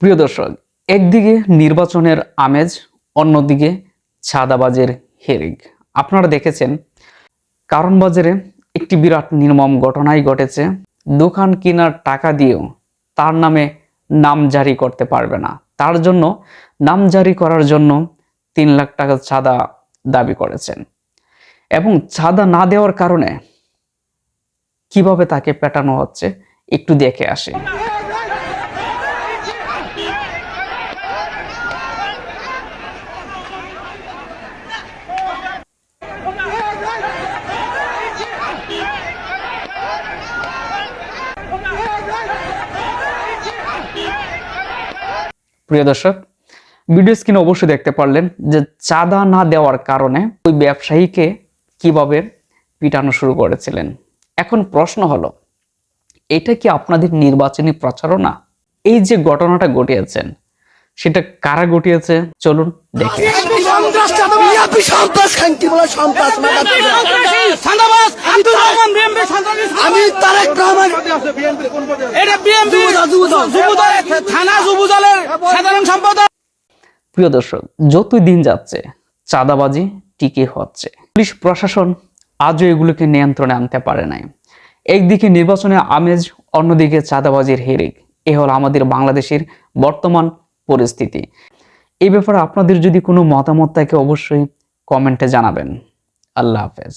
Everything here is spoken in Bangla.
প্রিয় দর্শক, একদিকে নির্বাচনের আমেজ, অন্যদিকে চাঁদাবাজের হেরেক। আপনারা দেখেছেন কারণ বাজারে একটি বিরাট নির্মম ঘটনাই ঘটেছে। দোকান কেনার টাকা দিয়েও তার নামে নাম জারি করতে পারবে না, তার জন্য নাম জারি করার জন্য 3 লাখ টাকা চাঁদা দাবি করেছেন এবং চাঁদা না দেওয়ার কারণে কিভাবে তাকে পেটানো হচ্ছে একটু দেখে আসে। প্রিয় দর্শক, ভিডিও স্ক্রিনে অবশ্যই দেখতে পারলেন যে চাঁদা না দেওয়ার কারণে ওই ব্যবসায়ীকে কিভাবে পিটানো শুরু করেছিলেন। এখন প্রশ্ন হলো, এটা কি আপনাদের নির্বাচনী প্রচারণা? এই যে ঘটনাটা ঘটিয়েছেন সেটা কারা ঘটিয়েছে চলুন দেখে প্রিয় দর্শক, যতই দিন যাচ্ছে চাঁদাবাজি টিকে হচ্ছে। পুলিশ প্রশাসন আজও এগুলোকে নিয়ন্ত্রণে আনতে পারে নাই। একদিকে নির্বাচনের আমেজ, অন্যদিকে চাঁদাবাজির হেরেক। এ হলো আমাদের বাংলাদেশের বর্তমান পরিস্থিতি। এই ব্যাপারে আপনাদের যদি কোনো মতামত থাকে অবশ্যই কমেন্টে জানাবেন। আল্লাহ হাফেজ।